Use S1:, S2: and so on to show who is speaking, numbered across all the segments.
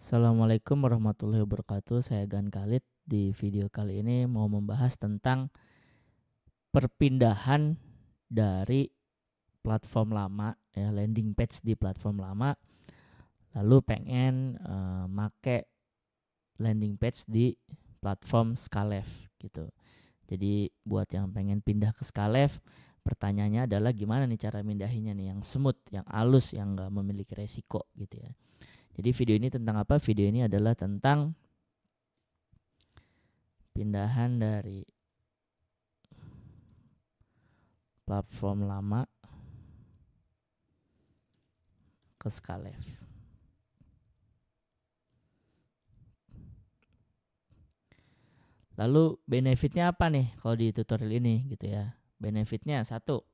S1: Assalamualaikum warahmatullahi wabarakatuh. Saya Gan Khalid. Di video kali ini mau membahas tentang perpindahan dari platform lama, ya, landing page di platform lama, lalu pengen make landing page di platform Skalev gitu. Jadi buat yang pengen pindah ke Skalev, pertanyaannya adalah gimana nih cara mindahinnya nih yang smooth, yang halus, yang nggak memiliki resiko gitu ya. Jadi video ini tentang apa? Video ini adalah tentang pindahan dari platform lama ke Skalev. Lalu benefitnya apa nih kalau di tutorial ini gitu ya? Benefitnya satu,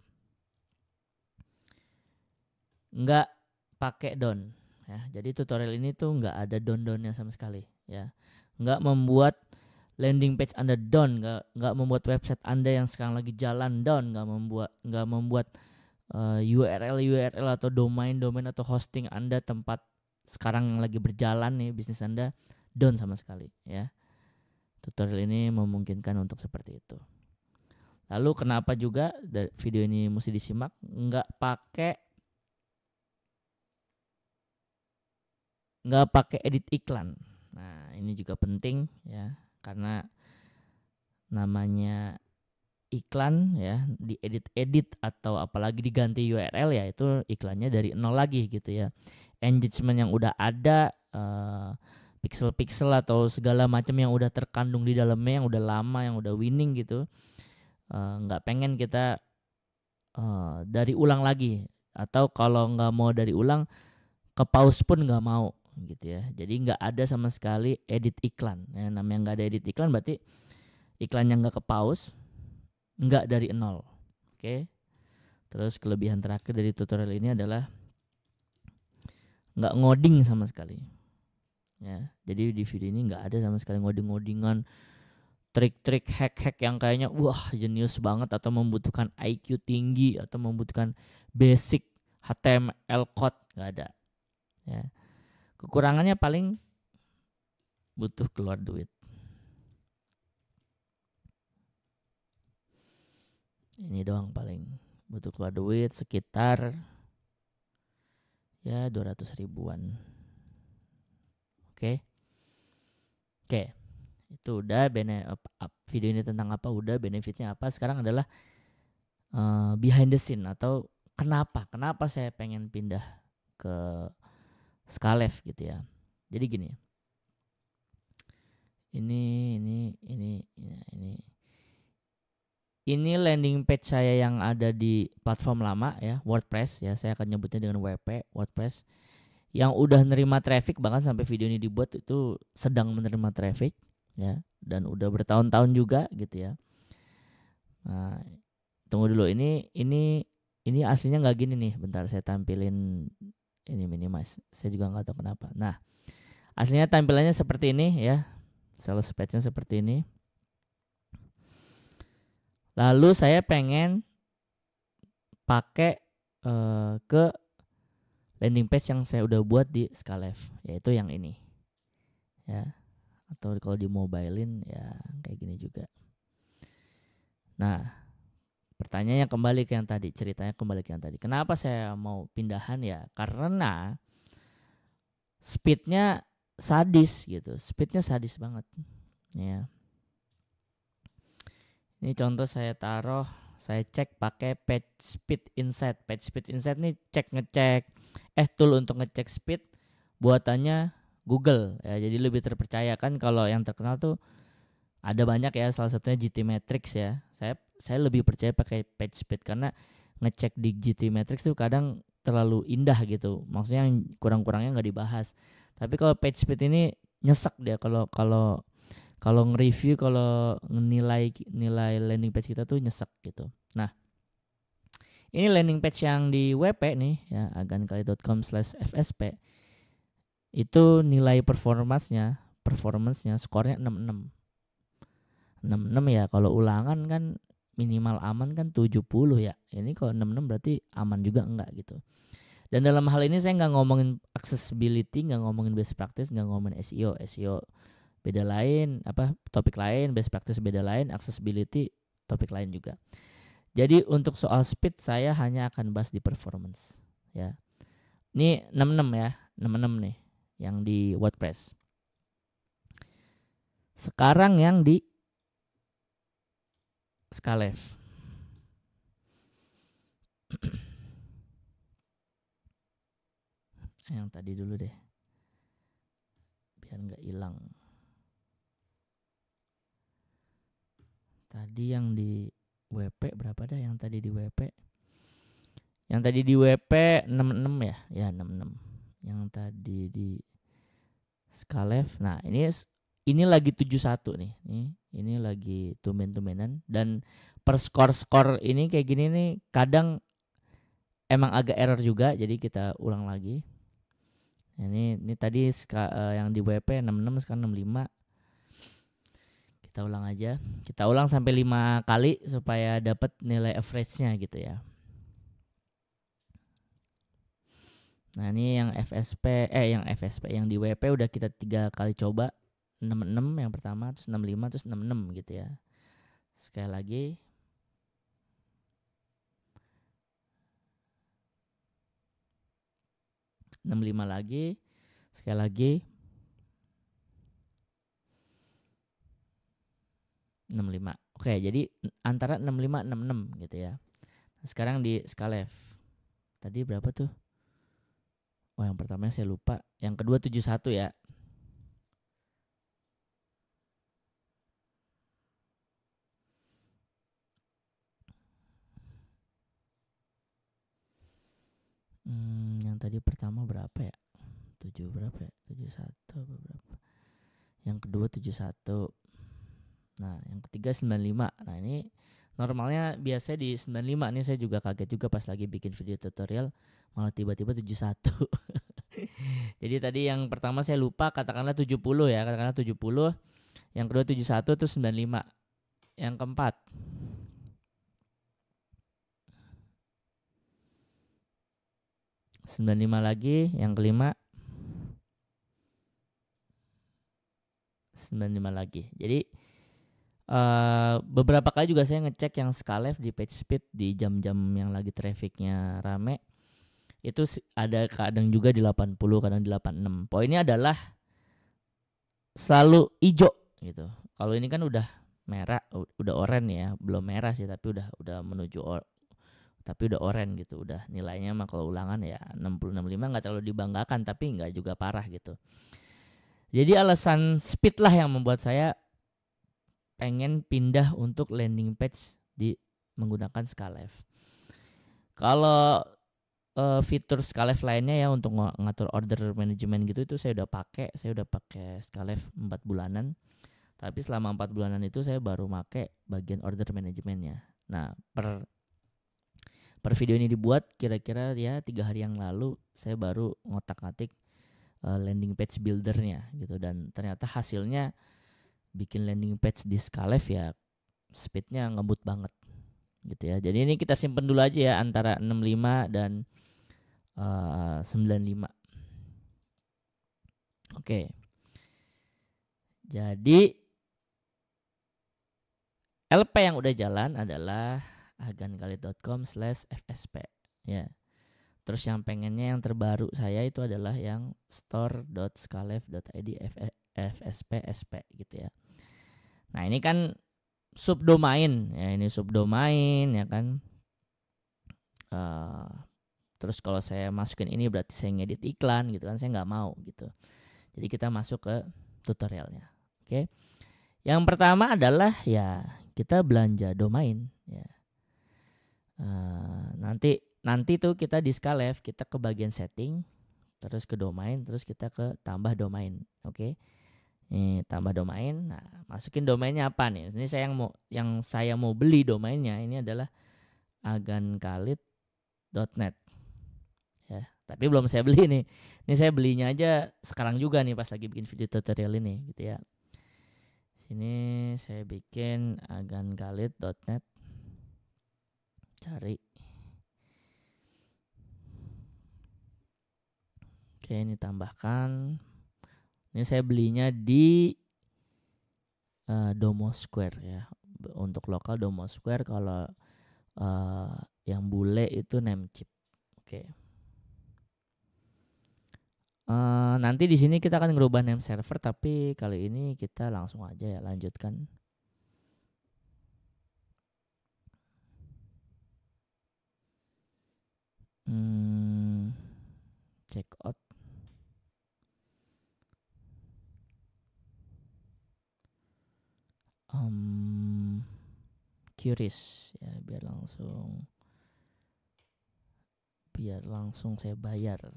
S1: nggak pakai don. Ya, jadi tutorial ini tuh nggak ada don-donnya sama sekali. Ya, nggak membuat landing page Anda down, nggak membuat website Anda yang sekarang lagi jalan down, nggak membuat URL atau domain atau hosting Anda tempat sekarang yang lagi berjalan nih bisnis Anda down sama sekali ya. Tutorial ini memungkinkan untuk seperti itu. Lalu kenapa juga video ini mesti disimak? Nggak pakai edit iklan. Nah ini juga penting ya, karena namanya iklan ya, diedit atau apalagi diganti URL ya, itu iklannya dari nol lagi gitu ya. Engagement yang udah ada, pixel-pixel atau segala macam yang udah terkandung di dalamnya, yang udah lama, yang udah winning gitu, nggak pengen kita dari ulang lagi, atau kalau nggak mau dari ulang, ke pause pun nggak mau gitu ya. Jadi nggak ada sama sekali edit iklan ya. Namanya nggak ada edit iklan berarti iklannya nggak ke pause, nggak dari nol. Oke. Terus kelebihan terakhir dari tutorial ini adalah nggak ngoding sama sekali ya. Jadi di video ini nggak ada sama sekali ngoding-ngodingan, trik-trik hack-hack yang kayaknya wah jenius banget atau membutuhkan IQ tinggi atau membutuhkan basic HTML code, nggak ada ya. Kekurangannya paling butuh keluar duit. Ini doang paling butuh keluar duit sekitar ya 200 ribuan. Oke. Oke. Itu udah video ini tentang apa, udah benefitnya apa. Sekarang adalah behind the scene atau kenapa saya pengen pindah ke Skalev gitu ya. Jadi gini. Ini landing page saya yang ada di platform lama ya, WordPress ya. Saya akan nyebutnya dengan WP, WordPress. Yang udah nerima traffic, bahkan sampai video ini dibuat itu sedang menerima traffic ya, dan udah bertahun-tahun juga gitu ya. Nah, tunggu dulu, ini aslinya nggak gini nih. Bentar saya tampilin ini minimize. Saya juga nggak tahu kenapa. Nah, aslinya tampilannya seperti ini ya. Sales page-nya seperti ini. Lalu saya pengen pakai ke landing page yang saya udah buat di Skalev, yaitu yang ini ya. Atau kalau di mobilein ya kayak gini juga. Nah, pertanyaannya kembali ke yang tadi, ceritanya kembali ke yang tadi. Kenapa saya mau pindahan ya? Karena speednya sadis gitu, speednya sadis banget ya. Ini contoh saya taruh, saya cek pakai Page Speed Insight. Page Speed Insight nih ngecek tool untuk ngecek speed buatannya Google ya. Jadi lebih terpercaya kan, kalau yang terkenal tuh ada banyak ya, salah satunya GTmetrix ya. Saya lebih percaya pakai Page Speed karena ngecek di GTmetrix tuh kadang terlalu indah gitu. Maksudnya yang kurang-kurangnya nggak dibahas. Tapi kalau Page Speed ini nyesek dia kalau kalau kalau nge-review, kalau nilai landing page kita tuh nyesek gitu. Nah, ini landing page yang di WP nih ya, agankali.com/fsp. Itu nilai performance-nya skornya 66. 66 ya, kalau ulangan kan minimal aman kan 70 ya. Ini kalau 66 berarti aman juga enggak gitu. Dan dalam hal ini saya nggak ngomongin accessibility, nggak ngomongin best practice, nggak ngomongin SEO. SEO beda lain, topik lain, best practice beda lain, accessibility topik lain juga. Jadi untuk soal speed saya hanya akan bahas di performance ya. Ini 66 ya, 66 nih yang di WordPress. Sekarang yang di Skalev. Yang tadi dulu deh, biar nggak hilang. Tadi yang di WP berapa dah? Yang tadi di WP? Yang tadi di WP 66 ya? Ya 66. Yang tadi di Skalev. Nah ini lagi 71 nih. Ini lagi tumben-tumbenan. Dan per skor ini kayak gini nih kadang emang agak error juga. Jadi kita ulang lagi. Ini tadi yang di WP 66, sekarang 65. Kita ulang aja. Kita ulang sampai 5 kali supaya dapat nilai average-nya gitu ya. Nah ini yang yang di WP udah kita 3 kali coba. 66 yang pertama, terus 65, terus 66 gitu ya. Sekali lagi. ...65 lagi. Sekali lagi. 65. Oke, jadi antara 65 66 gitu ya. Sekarang di Skalev. Tadi berapa tuh? Oh, yang pertamanya saya lupa. Yang kedua 71 ya. Yang tadi pertama berapa ya? 7 berapa ya? 71 apa berapa? Yang kedua 71. Nah, yang ketiga 95. Nah, ini normalnya biasanya di 95 nih, saya juga kaget juga pas lagi bikin video tutorial malah tiba-tiba 71. Jadi tadi yang pertama saya lupa, katakanlah 70 ya, katakanlah 70. Yang kedua 71 terus 95. Yang keempat 95 lagi, yang kelima 95 lagi. Jadi beberapa kali juga saya ngecek yang Skalev di page speed di jam-jam yang lagi trafficnya rame. Itu ada kadang juga di 80, kadang di 86. Poinnya adalah selalu hijau gitu. Kalau ini kan udah merah, udah oranye ya, belum merah sih tapi udah menuju tapi udah oranye gitu. Udah nilainya mah kalau ulangan ya 60 65 enggak terlalu dibanggakan tapi enggak juga parah gitu. Jadi alasan speed lah yang membuat saya pengen pindah untuk landing page di menggunakan Skalev. Kalau fitur Skalev lainnya ya untuk ngatur order management gitu itu saya udah pakai Skalev 4 bulanan. Tapi selama 4 bulanan itu saya baru pakai bagian order manajemennya. Nah, per video ini dibuat kira-kira ya 3 hari yang lalu saya baru ngotak-ngatik landing page buildernya gitu, dan ternyata hasilnya bikin landing page di Skalev ya speednya ngebut banget gitu ya. Jadi ini kita simpen dulu aja ya antara 65 dan 95. Oke. Jadi LP yang udah jalan adalah agankalit.com/fsp ya. Terus yang pengennya yang terbaru saya itu adalah yang store.skalev.id fsp gitu ya. Nah, ini kan subdomain ya, ini subdomain ya kan. Terus kalau saya masukin ini berarti saya ngedit iklan gitu kan, saya nggak mau gitu. Jadi kita masuk ke tutorialnya. Oke. Yang pertama adalah ya kita belanja domain ya. Nanti tuh kita di Skalev kita ke bagian setting, terus ke domain, terus kita ke tambah domain. Oke. Nih, tambah domain. Nah, masukin domainnya apa nih? Ini yang saya mau beli domainnya ini adalah agankalit.net. Ya, tapi belum saya beli nih. Ini saya belinya aja sekarang juga nih pas lagi bikin video tutorial ini gitu ya. Sini saya bikin agankalit.net. Cari. Oke, ini tambahkan. Ini saya belinya di Domo Square ya. Untuk lokal Domo Square, kalau yang bule itu Namecheap. Oke. Nanti di sini kita akan ngerubah name server, tapi kali ini kita langsung aja ya lanjutkan. Check out. Curious ya, biar langsung saya bayar.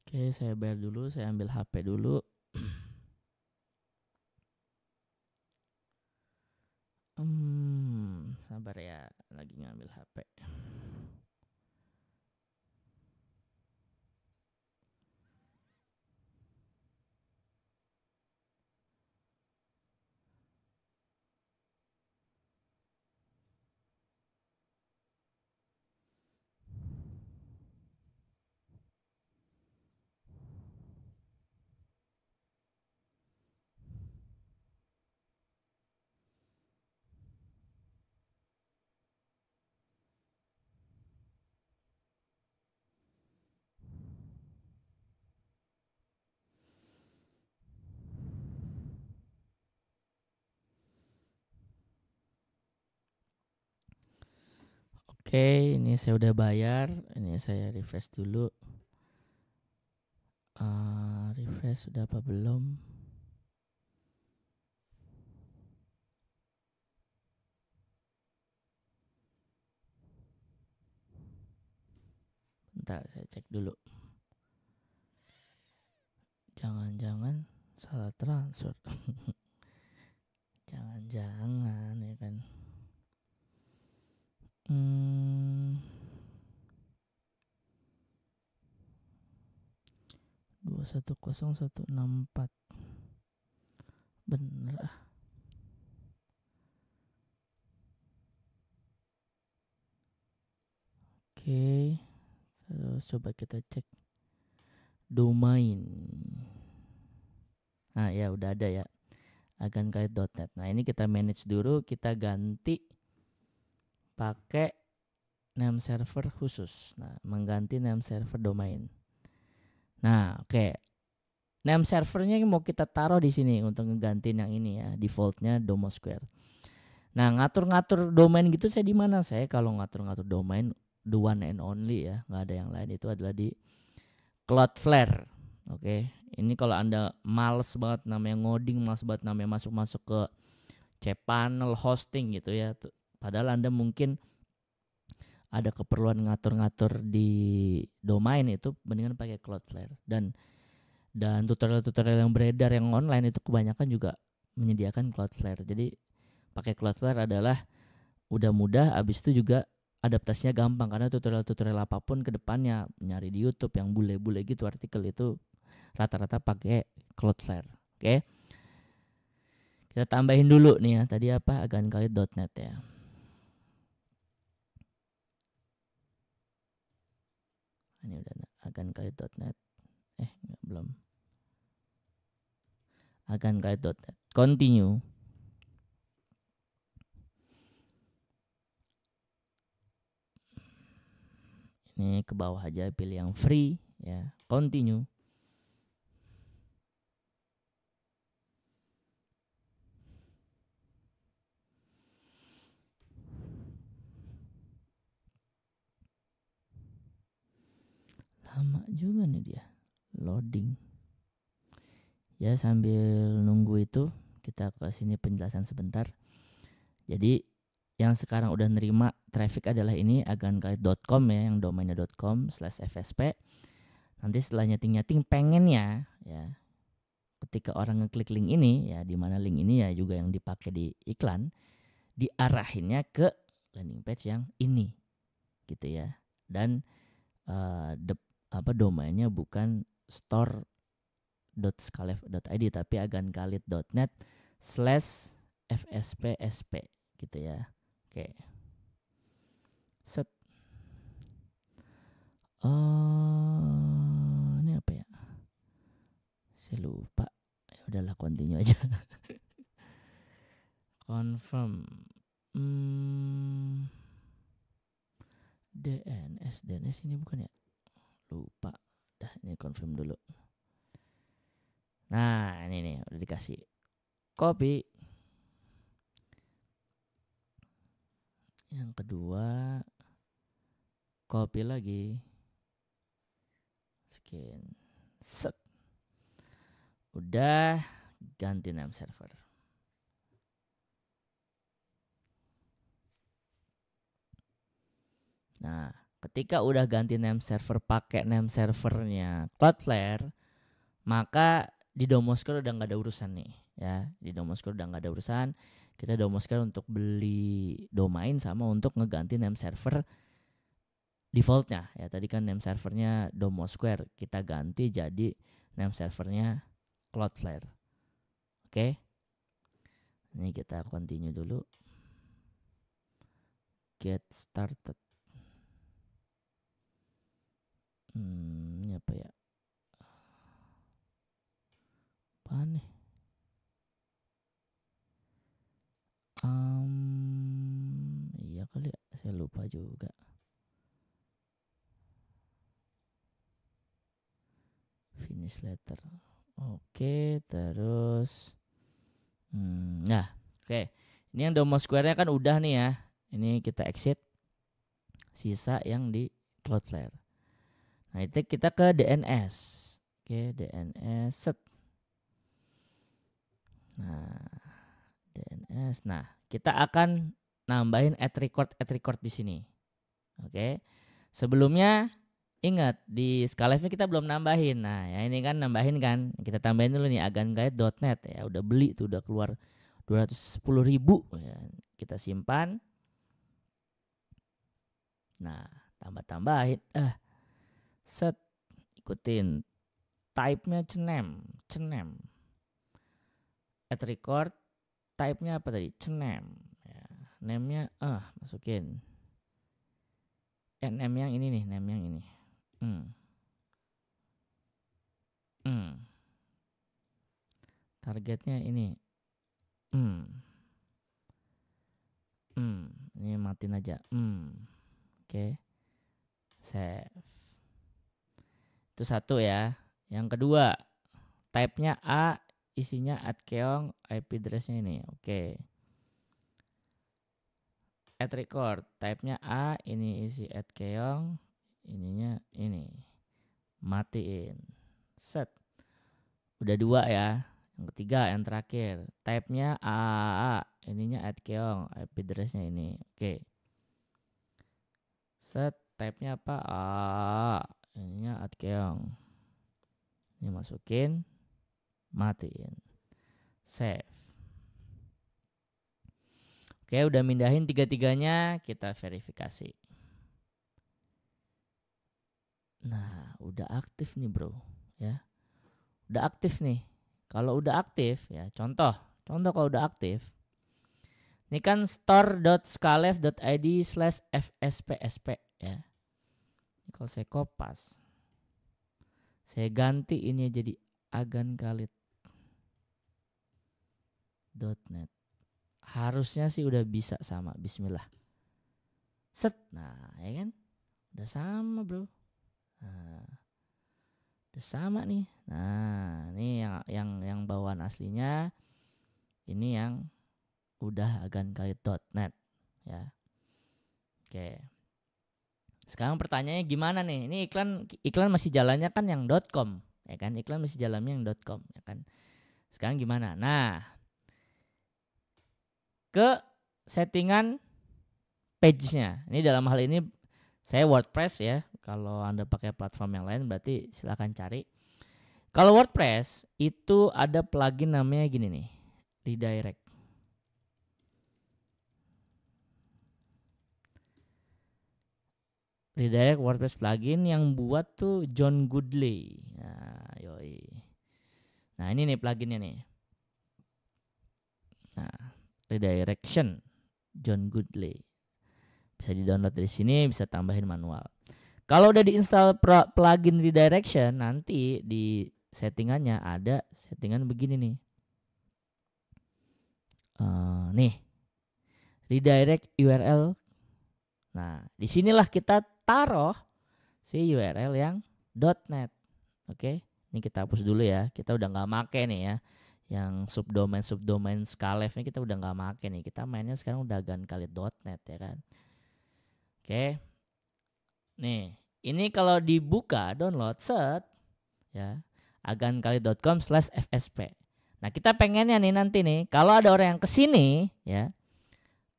S1: Oke, saya bayar dulu, saya ambil HP dulu. Sabar ya, lagi ngambil HP. Oke, ini saya udah bayar. Ini saya refresh dulu. Refresh sudah apa belum? Bentar, saya cek dulu. Jangan-jangan salah transfer. Jangan-jangan ya kan. 210164. Bener ah. Oke, terus coba kita cek domain. Nah ya udah ada ya, agankait.net. Nah ini kita manage dulu, kita ganti pakai name server khusus. Nah, mengganti name server domain. Nah, oke. Name servernya mau kita taruh di sini untuk ngegantiin yang ini ya, defaultnya Domo Square. Nah, ngatur-ngatur domain gitu saya di mana? Saya kalau ngatur-ngatur domain the one and only ya, nggak ada yang lain, itu adalah di Cloudflare. Oke. Ini kalau Anda males banget namanya ngoding, males banget namanya masuk-masuk ke cPanel hosting gitu ya. Padahal Anda mungkin ada keperluan ngatur-ngatur di domain, itu mendingan pakai Cloudflare. Dan tutorial-tutorial yang beredar yang online itu kebanyakan juga menyediakan Cloudflare. Jadi pakai Cloudflare adalah udah mudah, abis itu juga adaptasinya gampang, karena tutorial-tutorial apapun ke depannya nyari di YouTube yang bule-bule gitu artikel itu rata-rata pakai Cloudflare. Oke. Kita tambahin dulu nih ya, tadi apa, agankait.net ya. Ini udah agankait.net. Belum. Agankait.net. Continue. Ini ke bawah aja, pilih yang free ya. Continue. Lama juga nih dia loading. Ya sambil nunggu itu kita ke sini penjelasan sebentar. Jadi yang sekarang udah nerima traffic adalah ini agankait.com ya, yang domainnya .com/fsp. Nanti setelah nyeting-nyeting pengennya ya, ketika orang ngeklik link ini ya, di mana link ini ya juga yang dipakai di iklan, diarahinnya ke landing page yang ini gitu ya. Dan domainnya bukan store .scalef.id tapi agankalit.net/fspsp gitu ya. Oke. Set. Ini apa ya? Saya lupa. Ya udahlah, continue aja. Confirm. DNS ini bukan ya? Lupa. Dah, ini confirm dulu. Nah, ini nih udah dikasih. Copy. Yang kedua, copy lagi. Scan. Set. Udah, ganti name server. Nah, ketika udah ganti name server pakai name servernya Cloudflare, maka di Domoskar udah nggak ada urusan nih ya. Di Domoskar udah nggak ada urusan. Kita Domoskar untuk beli domain sama untuk ngeganti name server defaultnya ya. Tadi kan name servernya Domoskar, kita ganti jadi name servernya Cloudflare. Oke. Ini kita continue dulu. Get started. Ini apa ya? Apa nih? Iya kali ya, saya lupa juga. Finish letter. Oke, terus nah, oke. Ini yang Domoskar-nya kan udah nih ya. Ini kita exit. Sisa yang di Cloudflare. Nah, itu kita ke DNS. Oke, DNS set. Nah, DNS. Nah, kita akan nambahin add record di sini. Oke. Sebelumnya ingat di Scalef kita belum nambahin. Nah, ya ini kan nambahin kan. Kita tambahin dulu nih aganguide.net ya. Udah beli tuh, udah keluar 210.000 ya. Kita simpan. Nah, tambah-tambahin. Set, ikutin. Type-nya cenem. Add record, type-nya apa tadi? Cenem. Ya, name-nya masukin. Name yang ini nih, name yang ini. Targetnya ini. Ini matiin aja. Oke. Save. Itu satu ya. Yang kedua, type-nya A, isinya @keong, IP address-nya ini. Oke. Add record, type-nya A, ini isi @keong, ininya ini. Matiin. Set. Udah dua ya. Yang ketiga, yang terakhir, type-nya AAA, ininya @keong, IP address-nya ini. Oke. Set, type-nya apa? Ininya @keong. Ini masukin, matiin. Save. Oke, udah mindahin tiga-tiganya, kita verifikasi. Nah, udah aktif nih, Bro, ya. Udah aktif nih. Kalau udah aktif ya, contoh kalau udah aktif. Ini kan store.scalef.id/fspsp ya. Kalau saya kopas, saya ganti ini jadi agankalit.net. Harusnya sih udah bisa sama. Bismillah. Set. Nah, ya kan? Udah sama, Bro. Nah, udah sama nih. Nah, ini yang bawaan aslinya. Ini yang udah agankalit.net ya. Oke. Sekarang pertanyaannya gimana nih? Ini iklan masih jalannya kan yang .com ya kan? Iklan masih jalannya yang .com ya kan? Sekarang gimana? Nah, ke settingan page-nya. Ini dalam hal ini saya WordPress ya. Kalau Anda pakai platform yang lain berarti silakan cari. Kalau WordPress itu ada plugin namanya gini nih, redirect. WordPress plugin yang buat tuh John Goodley. Nah, yoi. Nah ini nih pluginnya nih. Nah, redirection John Goodley. Bisa di-download dari sini, bisa tambahin manual. Kalau udah diinstal plugin redirection, nanti di settingannya ada settingan begini nih. Nih, redirect URL. Nah, disinilah kita taruh si URL yang .net. Oke, ini kita hapus dulu ya. Kita udah nggak make nih ya. Yang subdomain Scalef ini kita udah nggak make nih. Kita mainnya sekarang udah agankalit.net ya kan. Oke. Nih, ini kalau dibuka download set ya, agankalit.com/fsp. Nah, kita pengennya nih nanti nih kalau ada orang yang kesini ya,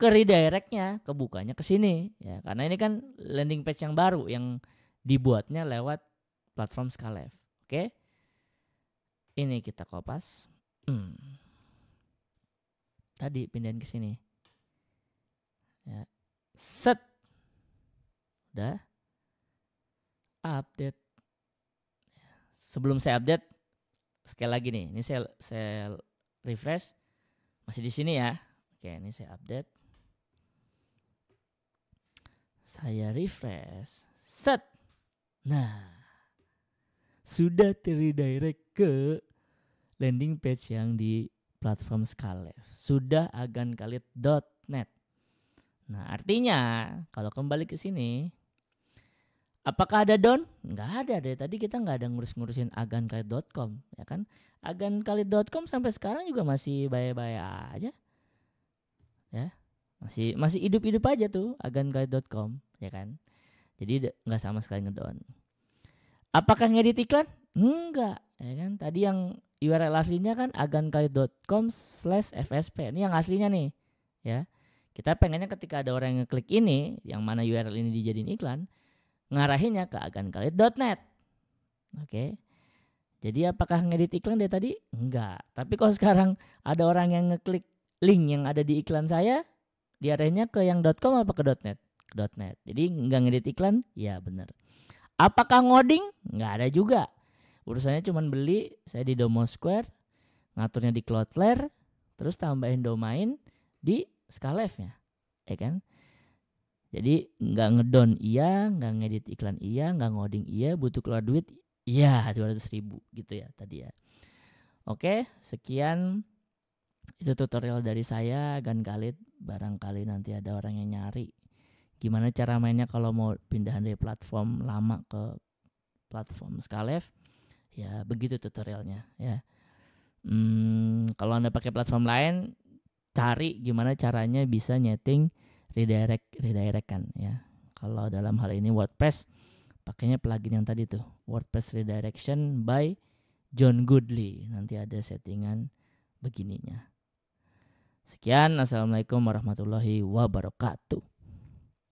S1: ke redirectnya, kebukanya ke sini ya, karena ini kan landing page yang baru yang dibuatnya lewat platform Scalef. Oke, ini kita kopas. Tadi pindahin ke sini. Ya. Set. Udah. Update. Sebelum saya update, sekali lagi nih, ini saya refresh. Masih di sini ya. Oke, ini saya update. Saya refresh. Set. Nah, sudah terredirect ke landing page yang di platform Scalef. Sudah agankalit.net. Nah, artinya kalau kembali ke sini, apakah ada down? Nggak ada deh. Tadi kita nggak ada ngurus-ngurusin agankalit.com, ya kan? Agankalit.com sampai sekarang juga masih bye-bye aja. Ya. Masih hidup-hidup aja tuh agankalit.com, ya kan? Jadi nggak sama sekali ngedown. Apakah ngedit iklan? Enggak, ya kan? Tadi yang URL aslinya kan agankalit.com/fsp. Ini yang aslinya nih, ya. Kita pengennya ketika ada orang yang ngeklik ini, yang mana URL ini dijadiin iklan, ngarahinnya ke agankalit.net. Oke. Jadi apakah ngedit iklan dari tadi? Enggak. Tapi kalau sekarang ada orang yang ngeklik link yang ada di iklan saya, diarahnya ke yang .com apa ke .net? Ke .net. Jadi enggak ngedit iklan? Ya benar. Apakah ngoding? Enggak ada juga. Urusannya cuma beli, saya di Domo Square, ngaturnya di Cloudflare, terus tambahin domain di Scalef-nya, ya kan? Jadi nggak ngedown iya, nggak ngedit iklan iya, nggak ngoding iya, butuh keluar duit iya 200.000 gitu ya tadi ya. Oke, sekian itu tutorial dari saya Agankalit. Barangkali nanti ada orang yang nyari gimana cara mainnya kalau mau pindahan dari platform lama ke platform Scalef. Ya begitu tutorialnya ya. Kalau Anda pakai platform lain, cari gimana caranya bisa nyeting redirect kan ya. Kalau dalam hal ini WordPress, pakainya plugin yang tadi tuh, WordPress Redirection by John Goodley. Nanti ada settingan begininya. Sekian, assalamualaikum warahmatullahi wabarakatuh.